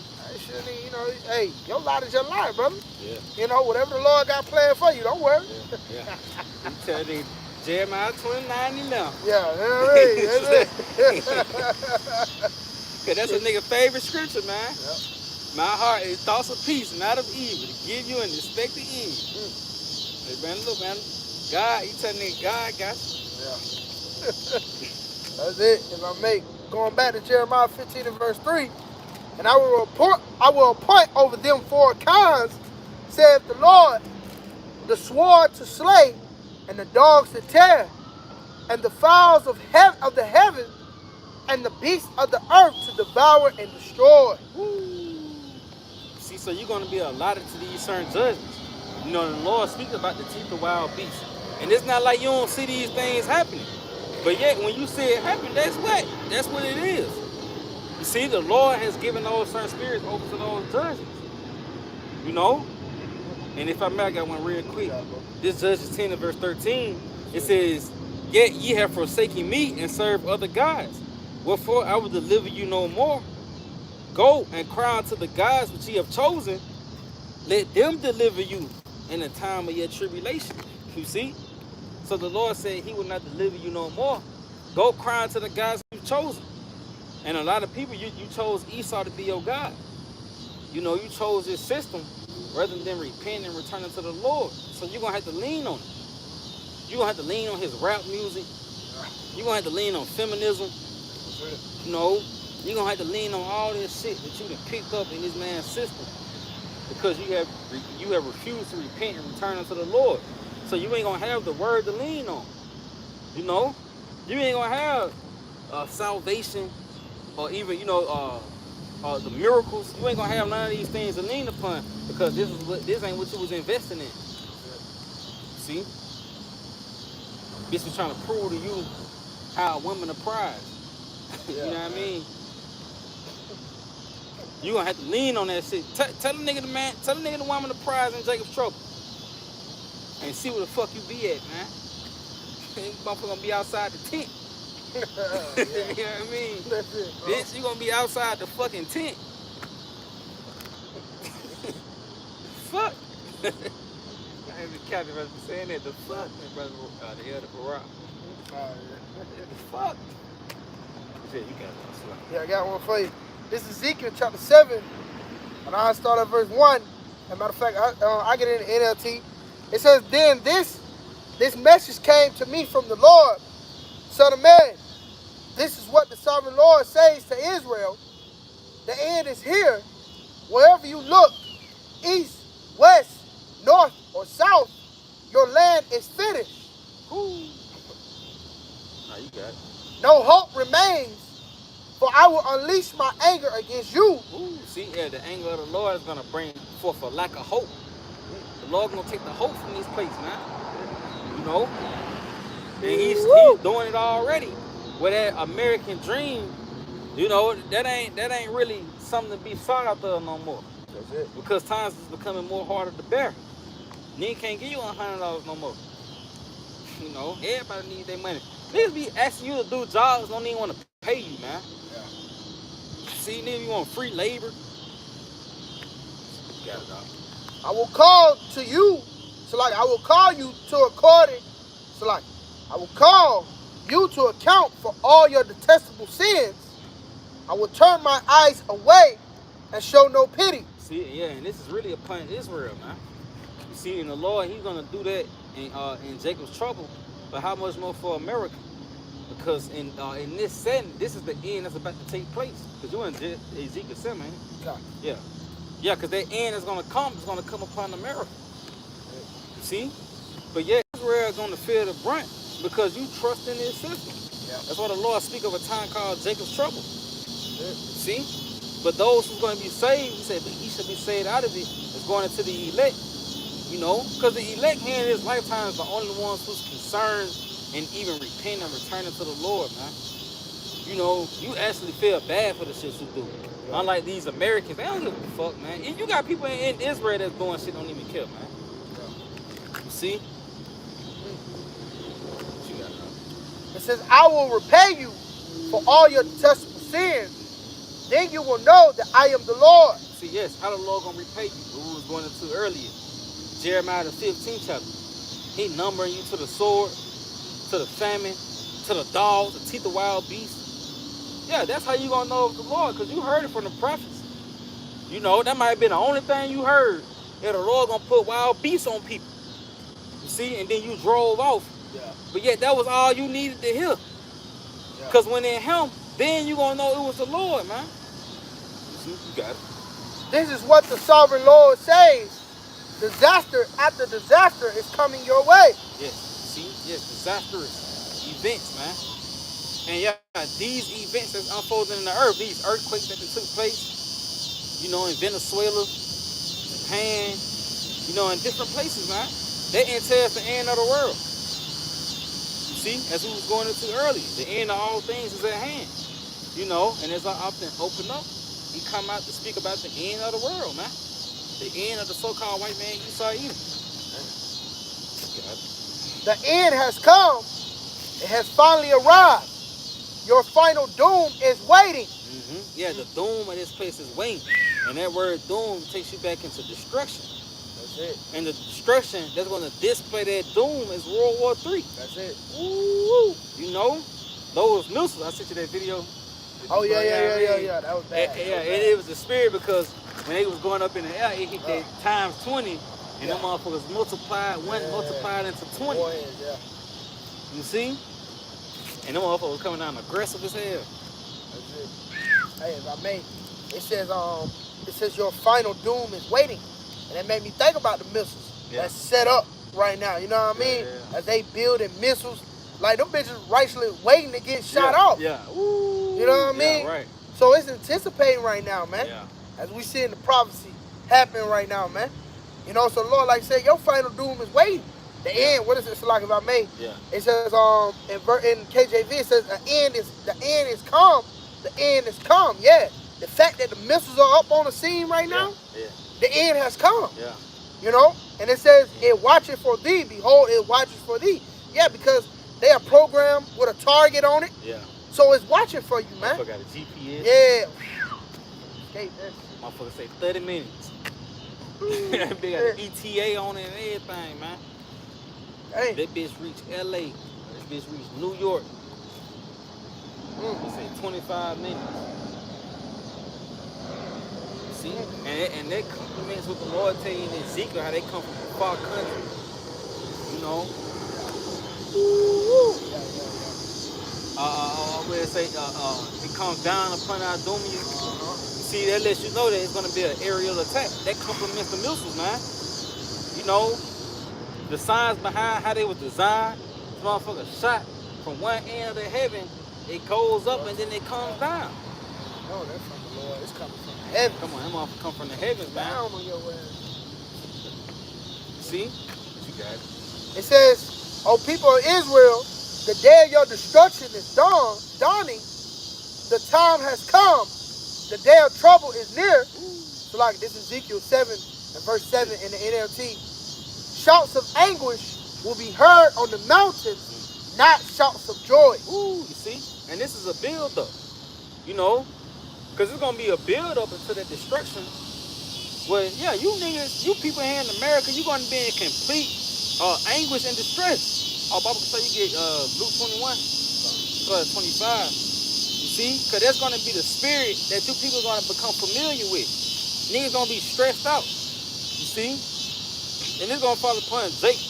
You know, hey, your lot is your lot, brother. Yeah. You know, whatever the Lord got planned for you, don't worry. Yeah. You tell me Jeremiah 29:11. Yeah, that's it. Cause that's a nigga favorite scripture, man. Yep. My heart is thoughts of peace, not of evil, to give you an expected end. Hey, man, look, man, God, you tell nigga, God got you. Yeah. That's it. If I make going back to Jeremiah 15 and verse 3. And I will appoint over them 4 kinds, saith the Lord, the sword to slay, and the dogs to tear, and the fowls of the heaven, and the beasts of the earth to devour and destroy. Woo. See, so you're going to be allotted to these certain judgments. You know, the Lord speaks about the teeth of wild beasts. And it's not like you don't see these things happening. But yet, when you see it happen, that's what it is. You see, the Lord has given those certain spirits over to those judges. You know? And if I may, I got one real quick. This Judges 10 and verse 13, it says, yet ye have forsaken me and served other gods. Wherefore I will deliver you no more. Go and cry unto the gods which ye have chosen. Let them deliver you in the time of your tribulation. You see? So the Lord said he will not deliver you no more. Go cry unto the gods you've chosen. And a lot of people, you chose Esau to be your God. You know, you chose this system rather than repent and returning to the Lord. So you're going to have to lean on it. You're going to have to lean on his rap music. You're going to have to lean on feminism. You know, you're going to have to lean on all this shit that you done picked up in this man's system. Because you have refused to repent and return unto the Lord. So you ain't going to have the word to lean on. You know, you ain't going to have salvation or even, you know, the miracles. You ain't going to have none of these things to lean upon because this ain't what you was investing in. See? This was trying to prove to you how women are prized. You know what I mean? You gonna have to lean on that shit. Tell the nigga the woman the prize in Jacob's trouble. And see where the fuck you be at, man. You motherfucker gonna be outside the tent. You know what I mean? Bitch, you gonna be outside the fucking tent. Fuck. I ain't the captain brother saying that. The fuck, man, brother. The elder Barack. The fuck. Yeah, you got one. Yeah, I got one for you. This is Ezekiel chapter 7, and I start at verse 1. As a matter of fact, I get it in the NLT. It says, then this message came to me from the Lord, son of man. This is what the sovereign Lord says to Israel. The end is here. Wherever you look, east, west, north, or south, your land is finished. Ooh. Nah, you got it. No hope remains. For I will unleash my anger against you. Ooh, see, yeah, the anger of the Lord is going to bring forth a lack of hope. The Lord's going to take the hope from this place, man. You know? And he's doing it already. With that American dream, you know, that ain't really something to be sought out there no more. That's it. Because times is becoming more harder to bear. Nigga can't give you $100 no more. You know, everybody needs their money. Niggas be asking you to do jobs, don't even want to pay you, man. Yeah. See, niggas, you want free labor. You got it, dog. I will call to you. So like I will call you to according. So like I will call you to account for all your detestable sins. I will turn my eyes away and show no pity. See, yeah, and this is really upon Israel, man. You see, in the Lord, He's gonna do that in Jacob's trouble, but how much more for America? Because in this setting, this is the end that's about to take place. Because you're in Ezekiel 7, man. God. Yeah, yeah, because that end is gonna come. It's gonna come upon America. You see, but yeah, Israel is gonna feel the brunt because you trust in this system. Yeah. That's why the Lord speak of a time called Jacob's trouble. Yeah. See, but those who's gonna be saved, He said, but He should be saved out of it. Is going into the elect. You know, because the elect here in this lifetime is the only ones who's concerned and even repent and returning to the Lord, man. You know, you actually feel bad for the shit you do. Yeah. Unlike these Americans, they don't give a fuck, man. And you got people in Israel that's doing shit don't even care, man. Yeah. You see? What you got, man? It says, I will repay you for all your detestable sins. Then you will know that I am the Lord. See, yes, how the Lord gonna repay you? What we was going into earlier. Jeremiah the 15th chapter. He numbering you to the sword, to the famine, to the dogs, the teeth of wild beasts. Yeah, that's how you gonna know of the Lord, because you heard it from the prophets. You know, that might have been the only thing you heard. That the Lord gonna put wild beasts on people. You see, and then you drove off. Yeah. But yet that was all you needed to hear. Because when in Him, then you gonna know it was the Lord, man. You see, you got it. This is what the sovereign Lord says. Disaster after disaster is coming your way. Yes, see, yes, disastrous events, man. And yeah, these events that's unfolding in the earth, these earthquakes that took place, you know, in Venezuela, Japan, you know, in different places, man, they entails the end of the world. You see, as we was going into earlier, the end of all things is at hand. You know, and as I often open up, He come out to speak about the end of the world, man. The end of the so-called white man Esau Edom. The end has come. It has finally arrived. Your final doom is waiting. Yeah, the doom of this place is waiting. And that word doom takes you back into destruction. That's it. And the destruction that's going to display that doom is World War III. That's it. Woo! You know, those missiles, I sent you that video. Oh, yeah. That was bad. It was the spirit because when they was going up in the air, it hit that times 20, and them motherfuckers multiplied into 20. Boy, yeah. You see? And them motherfuckers was coming down aggressive as hell. That's it. Hey, if I may, it says your final doom is waiting. And it made me think about the missiles that's set up right now. You know what I mean? Yeah. As they building missiles, like them bitches rightfully waiting to get shot off. Yeah. Ooh. You know what I mean? Right. So it's anticipating right now, man. Yeah. As we see in the prophecy happening right now, man. You know, so Lord, like I said, your final doom is waiting. The end, what is it? So like if I may, it says in KJV, it says the end is come. The end is come. Yeah. The fact that the missiles are up on the scene right now, the end has come. Yeah. You know? And it says, it watcheth for thee. Behold, it watches for thee. Yeah, because they are programmed with a target on it. Yeah. So it's watching for you, man. Motherfucker got a GPS. Yeah. Okay, Motherfucker say 30 minutes. They got an ETA on it and everything, man. Hey. That bitch reached LA. That bitch reached New York. They say 25 minutes. See? And that complements what the Lord tell you in Ezekiel, how they come from a far country. You know? Where it say it comes down upon our doom. You see, that lets you know that it's gonna be an aerial attack. That complements the missiles, man. You know, the signs behind how they was designed. This motherfucker shot from one end of the heaven, it goes up and then it comes down. No, that's from the Lord. It's coming from heaven. Come on, that motherfucker come from the heavens, man. Down on your ass. See? What you got? It says, O people of Israel, the day of your destruction is dawning. The time has come. The day of trouble is near. So like this is Ezekiel 7 and verse 7 in the NLT. Shouts of anguish will be heard on the mountains, not shouts of joy. Ooh, you see? And this is a build-up, you know? Because it's going to be a build-up into that destruction. Well, yeah, you niggas, you people here in America, you're going to be in complete anguish and distress. Oh, Bible can say you get Luke 21, 25. You see? Because that's going to be the spirit that you people are going to become familiar with. Niggas going to be stressed out. You see? And it's going to fall upon Jake,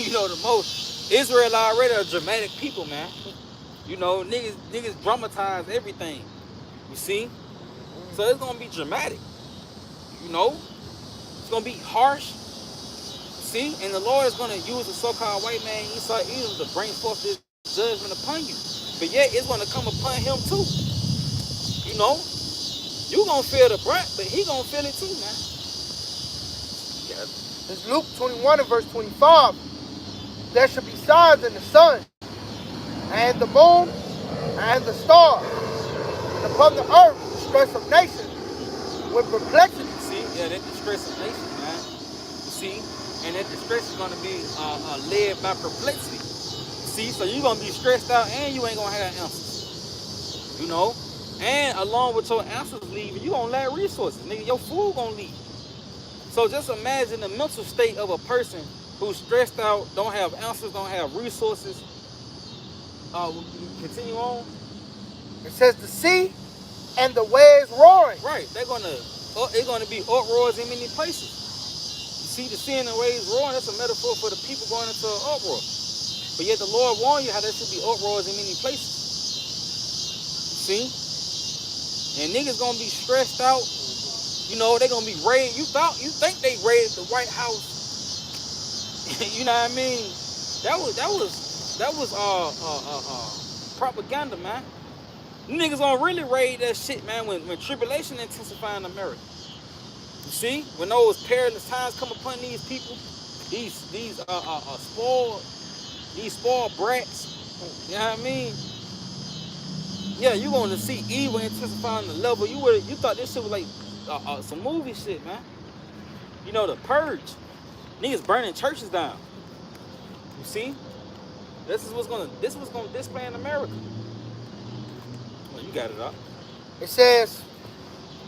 you know, the most. Israel already a dramatic people, man. You know, niggas dramatize everything. You see? So it's going to be dramatic. You know? It's going to be harsh. See? And the Lord is going to use the so-called white man, Esau Edom, to bring forth this judgment upon you. But yet, it's going to come upon him too. You know? You going to feel the brunt, but he going to feel it too, man. Yeah. It's Luke 21 and verse 25. There shall be signs in the sun, and the moon, and the stars. And upon the earth, distress of nations with perplexity. See? Yeah, that distress of nations, man. You see? And that distress is going to be led by perplexity. See? So you're going to be stressed out, and you ain't going to have answers. You know? And along with your answers leaving, you're going to lack resources. Nigga, your food going to leave. So just imagine the mental state of a person who's stressed out, don't have answers, don't have resources. Continue on. It says the sea and the waves roaring. Right. It's gonna be uproars in many places. You see the sea and the waves roaring, that's a metaphor for the people going into an uproar. But yet the Lord warned you how there should be uproars in many places. You see? And niggas gonna be stressed out. You know, they're gonna be raided. You think they raided the White House. You know what I mean? That was propaganda, man. You niggas gonna really raid that shit, man, when tribulation intensify in America. You see? When those perilous times come upon these people, these spoiled brats, you know what I mean? Yeah, you gonna see evil intensify on the level. You thought this shit was like some movie shit, man. You know, the purge. Niggas burning churches down. You see? This is what's gonna display in America. Well, you got it up. It says,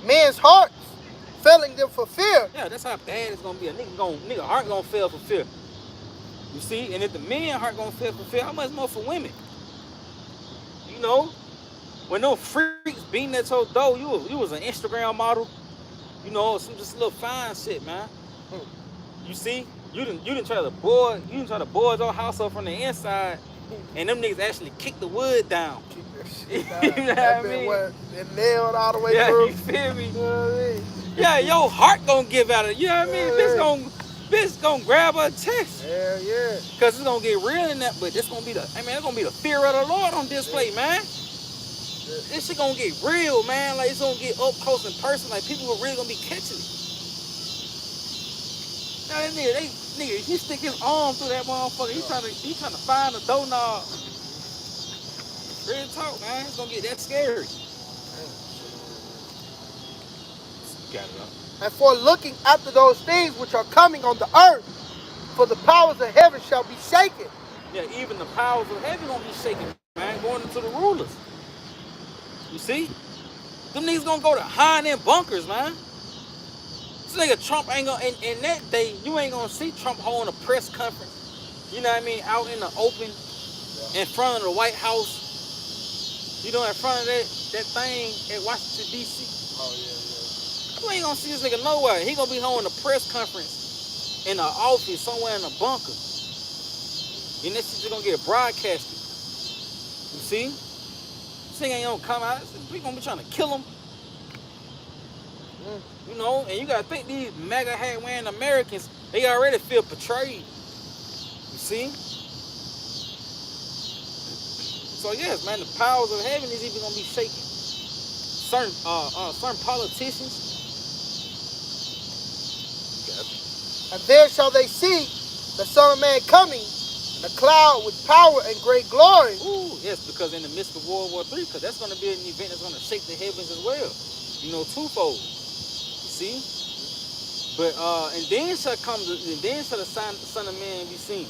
men's hearts failing them for fear. Yeah, that's how bad it's gonna be. A nigga heart gonna fail for fear. You see? And if the men heart gonna fail for fear, how much more for women? You know? When no freaks beating at your door, you was an Instagram model. You know, some just little fine shit, man. You see? You didn't try to board your house up from the inside, and them niggas actually kick the wood down. You know what I mean? It nailed all the way through. You feel me? You know what I mean? Yeah, your heart gonna give out of, you know what I mean? Bitch gonna grab her chest. Hell yeah. Cause it's gonna get real in that, but it's gonna be it's gonna be the fear of the Lord on display, man. This shit gonna get real, man. Like, it's gonna get up close and personal. Like, people are really gonna be catching it. Now, that nigga, he stick his arm through that motherfucker. He trying to find a doorknob. Real talk, man. It's gonna get that scary. Got it up. And for looking after those things which are coming on the earth, for the powers of heaven shall be shaken. Yeah, even the powers of heaven gonna be shaken, man, going into the rulers. You see? Them niggas gonna go to hiding in bunkers, man. This nigga Trump ain't gonna, in that day, you ain't gonna see Trump holding a press conference, you know what I mean, out in the open, in front of the White House, you know, in front of that thing at Washington, D.C. Oh, yeah. You ain't gonna see this nigga nowhere. He gonna be holding a press conference in an office somewhere in a bunker. And this shit just gonna get broadcasted. You see? This nigga ain't gonna come out. We gonna be trying to kill him. You know, and you gotta think these MAGA hat wearing Americans, they already feel betrayed. You see? So yes, man, the powers of heaven is even gonna be shaken. Certain politicians. And there shall they see the Son of Man coming in a cloud with power and great glory. Ooh, yes, because in the midst of World War III, because that's gonna be an event that's gonna shake the heavens as well. You know, twofold. See? But and then shall the Son of Man be seen.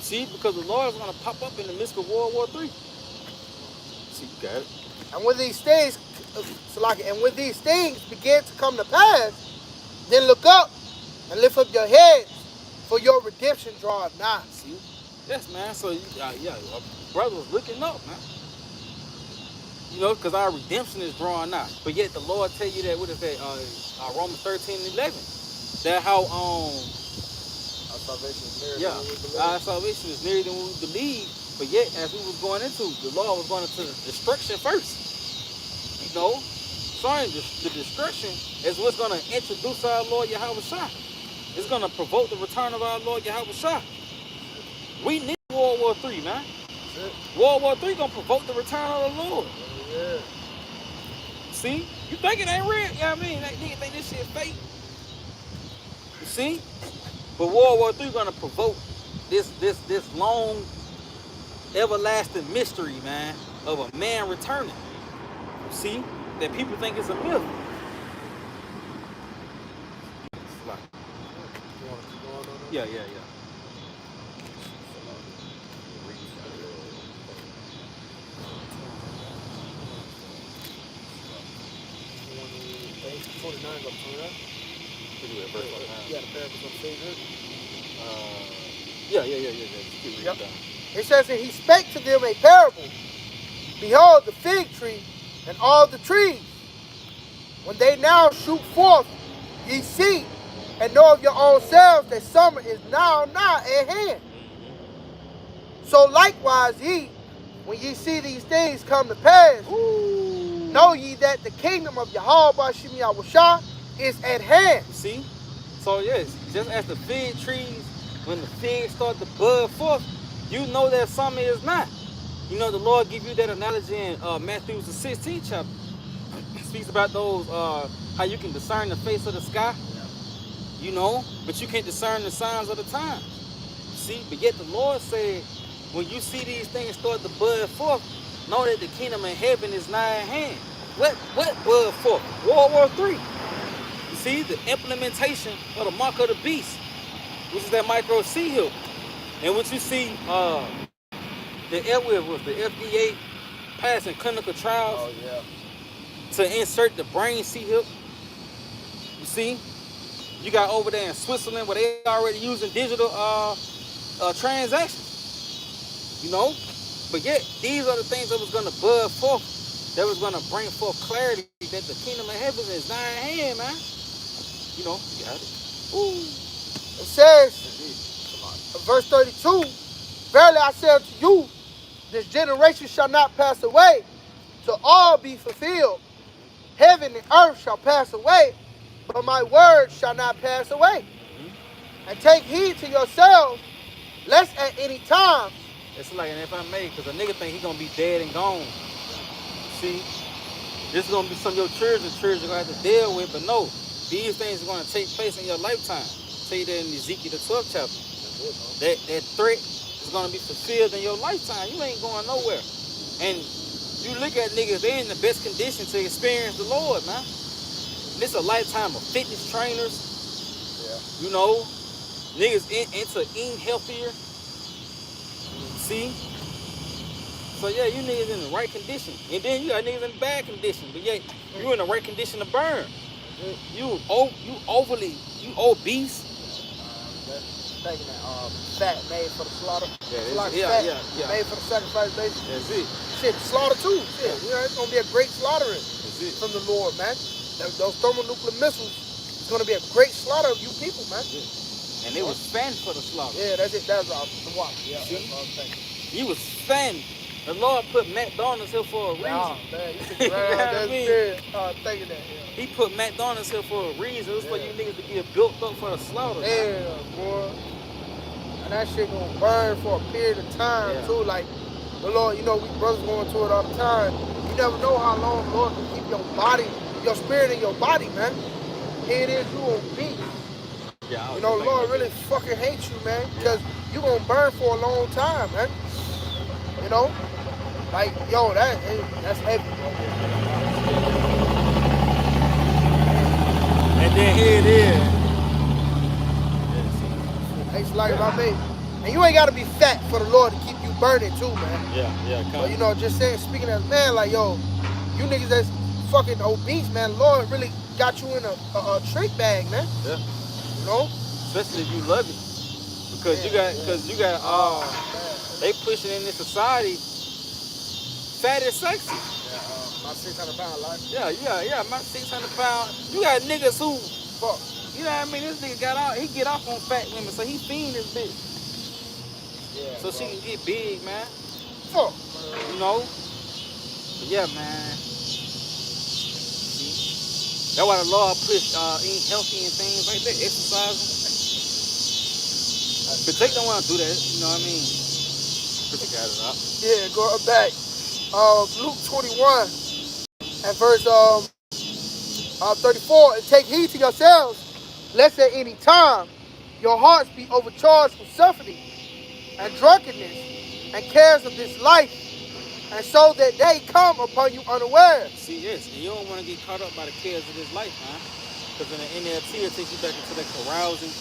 See, because the Lord is going to pop up in the midst of World War III. See, you got it. And when these things, begin to come to pass, then look up and lift up your heads, for your redemption draweth nigh. See? Yes, man. So, brothers looking up, man. You know, because our redemption is drawing nigh. But yet the Lord tell you that, what is that, Romans 13:11. That how, Our salvation is nearer than we believe. Our salvation is nearer than we believe. But yet, as we was going into, the Lord was going into destruction first. You know, sorry, the destruction is what's going to introduce our Lord Yahushua. It's going to provoke the return of our Lord Yahushua. We need World War III, man. World War III going to provoke the return of the Lord. Yeah. See? You think it ain't real? You know what I mean? Like, nigga think this shit fake. You see? But World War III going to provoke this long, everlasting mystery, man, of a man returning. See? That people think it's a myth. Yeah. Yeah. It says that he spake to them a parable. Behold, the fig tree and all the trees. When they now shoot forth, ye see, and know of your own selves that summer is now nigh at hand. So likewise ye, when ye see these things come to pass, know ye that the kingdom of Yahweh Bashim Yahushua is at hand. See? So yes, just as the fig trees, when the figs start to bud forth, you know that summer is not. You know, the Lord give you that analogy in Matthew the 16th chapter. It speaks about those, how you can discern the face of the sky, you know, but you can't discern the signs of the time. See, but yet the Lord said, when you see these things start to bud forth, know that the kingdom of heaven is nigh at hand. What bud forth? World War III. You see, the implementation of the mark of the beast, which is that micro C hill. And what you see, the FDA passing clinical trials to insert the brain C hip. You see, you got over there in Switzerland where they already using digital transactions. You know, but yet these are the things that was gonna bud forth, that was gonna bring forth clarity that the kingdom of heaven is nigh at hand, man. You know, you got it. Ooh. It says, verse 32, verily I say unto you, this generation shall not pass away, till all be fulfilled. Heaven and earth shall pass away, but my word shall not pass away. And take heed to yourselves, lest at any time. It's like an if I may, because a nigga think he gonna be dead and gone. See, this is gonna be some of your children gonna have to deal with, but no, these things are gonna take place in your lifetime. Tell you that in Ezekiel the 12th chapter. That threat is gonna be fulfilled in your lifetime. You ain't going nowhere. And you look at niggas, they in the best condition to experience the Lord, man. This a lifetime of fitness trainers. You know, niggas into eating healthier. See? So yeah, you niggas in the right condition. And then you got niggas in bad condition. But yeah, you in the right condition to burn. You obese. Taking that fat made for the slaughter. Yeah. Made for the sacrifice, basically. That's it. Shit, slaughter too. Shit, it's gonna be a great slaughtering from the Lord, man. Those thermonuclear missiles, it's gonna be a great slaughter of you people, man. And it was fanned for the slaughter. Yeah, that's it. That's the water. Yeah, see? That's what I was thinking. You was fanned. The Lord put McDonald's here for a reason. Oh, man, you should that's good. Thinking that. Yeah. He put McDonald's here for a reason. It's for you niggas to get built up for the slaughter. Yeah, boy. And that shit gonna burn for a period of time too. Like the Lord, you know, we brothers going through it all the time. You never know how long the Lord can keep your body, your spirit in your body, man. Here it is, you on beat. Yeah, you know, the Lord really fucking hates you, man, because you gonna burn for a long time, man. You know, like that's heavy, bro. And then here it is. It's like my mate. And you ain't gotta be fat for the Lord to keep you burning too, man. Yeah, But you know, just saying, speaking as a man, like yo, you niggas that's fucking obese, man. The Lord really got you in a trick bag, man. Yeah. You know, especially if you love it, because you got they pushing in this society, fat is sexy. My 600-pound life. Yeah, my 600 pound. You got niggas who, Fuck. you know what I mean? This nigga he get off on fat women, so he feeding this bitch, Yeah, so she can get big, man. Fuck. You know? But yeah, man. See? That's why the Lord push eating healthy and things like that, exercising. But Jake don't want to do that, you know what I mean? But you got it up. Yeah, going back. Luke 21 and verse 34. And take heed to yourselves, lest at any time your hearts be overcharged with suffering and drunkenness and cares of this life, and so that they come upon you unawares. See, yes, and you don't want to get caught up by the cares of this life, man. Because in the NLT, it takes you back into the carousing,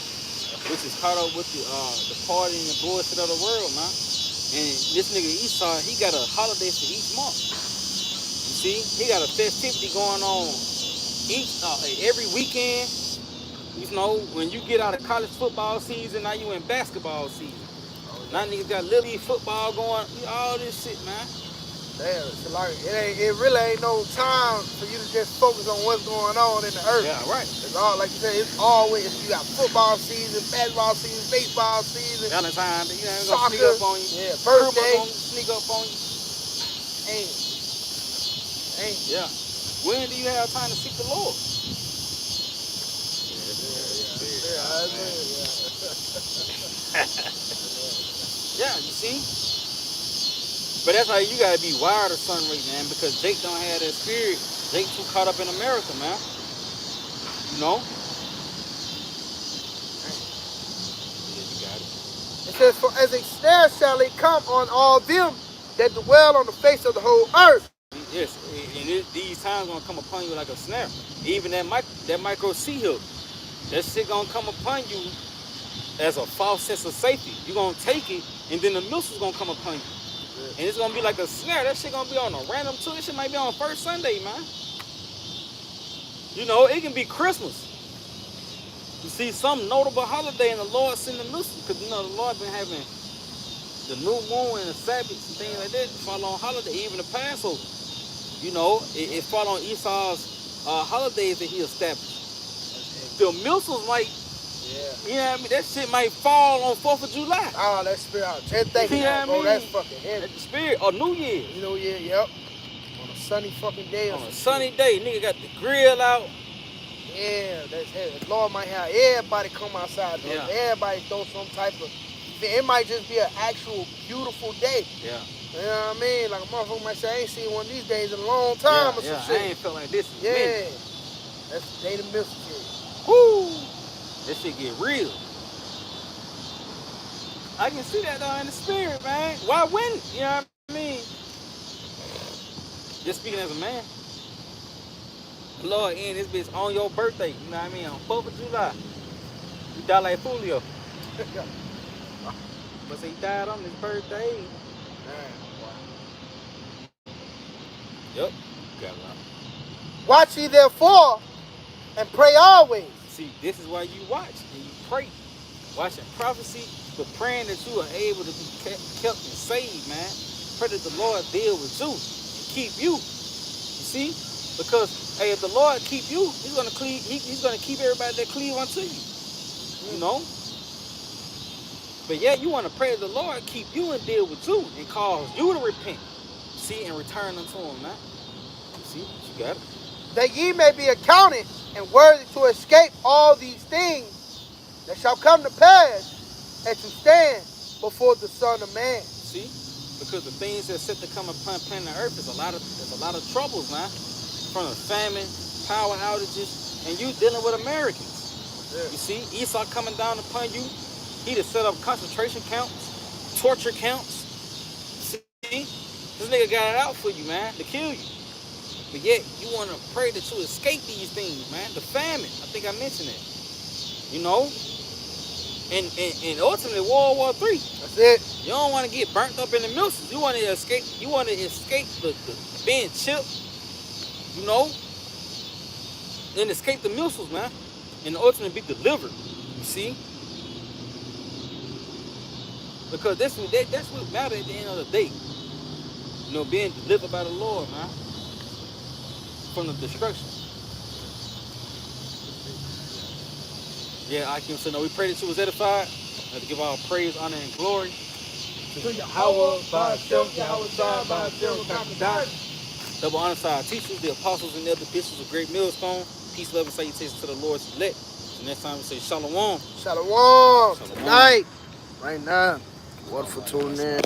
which is caught up with the party and the bullshit of the world, man. And this nigga Esau, he got a holiday for each month. You see, he got a festivity going on every weekend. You know, when you get out of college football season, now you in basketball season. Now niggas got little league football going, all this shit, man. Damn, it's like it really ain't no time for you to just focus on what's going on in the earth. Yeah, right. It's all, like you said, it's always, you got football season, basketball season, baseball season, Valentine, you ain't soccer, gonna sneak up on you. yeah, birthday, gonna sneak up on you. Ain't. Yeah. When do you have time to seek the Lord? Yeah, you see? But that's how you gotta be wired or something, right, man, because Jake don't have that spirit. Jake too caught up in America, man. You know? Yeah, you got it. It says, for as a snare shall it come on all them that dwell on the face of the whole earth. Yes, and these times gonna come upon you like a snare. Even that micro sea hook, that shit gonna come upon you as a false sense of safety. You gonna take it, and then the missile's gonna come upon you. And it's gonna be like a snare. That shit gonna be on a random too. This shit might be on first Sunday, man. You know, it can be Christmas. You see, some notable holiday and the Lord send the missile. Because, you know, the Lord been having the new moon and the Sabbaths and things like that fall on holiday, even the Passover. You know, it fall on Esau's holidays that he established. The missiles might, you know what I mean? That shit might fall on 4th of July. Oh, that's spirit. Just thinking that, bro. That's fucking heavy. That's the spirit. Or New Year. New Year, yep. On a sunny fucking day. On a sunny day, nigga got the grill out. Yeah, that's heavy. The Lord might have everybody come outside. Yeah. Everybody throw some type of. It might just be an actual beautiful day. Yeah. You know what I mean? Like a motherfucker might say, I ain't seen one of these days in a long time or some shit. I ain't felt like this in a minute. That's the day to miss shit. Woo! That shit get real. I can see that though in the spirit, man. Why wouldn't? You know what I mean? Just speaking as a man. Lord, and this bitch on your birthday, you know what I mean? On 4th of July. You die like Julio. But say he died on his birthday. Yep. Got it out. Watch ye therefore and pray always. See, this is why you watch and you pray. Watching prophecy, but praying that you are able to be kept and saved, man. Pray that the Lord deal with you and keep you. You see? Because hey, if the Lord keep you, He's gonna keep everybody that cleave unto you. You know? But yeah, you want to pray that the Lord keep you and deal with you and cause you to repent. See, and return unto Him, man. You see? You got it. That ye may be accounted and worthy to escape all these things that shall come to pass and to stand before the Son of Man. See? Because the things that set to come upon planet Earth is a lot of troubles, man. From the famine, power outages, and you dealing with Americans. Yeah. You see, Esau coming down upon you. He to set up concentration camps, torture camps. See, this nigga got it out for you, man, to kill you. But yet, you want to pray that you escape these things, man. The famine, I think I mentioned it. You know? And ultimately World War III. That's it. You don't want to get burnt up in the missiles. You want to escape. You want to escape the being chipped, you know, and escape the missiles, man, and ultimately be delivered. You see, because that's what matters at the end of the day. You know, being delivered by the Lord, man, from the destruction. Yeah, I can say no. We pray that you was edified. To give all praise, honor, and glory To Yahweh, by himself, Yahweh died, by himself, conquered die. Double honor to our teachers, the apostles and the other bishops of Great Millstone. Peace, love, and salutations to the Lord's elect. So next time we say shalom. Shalom. Shalom. Tonight, right now. What for tuning in?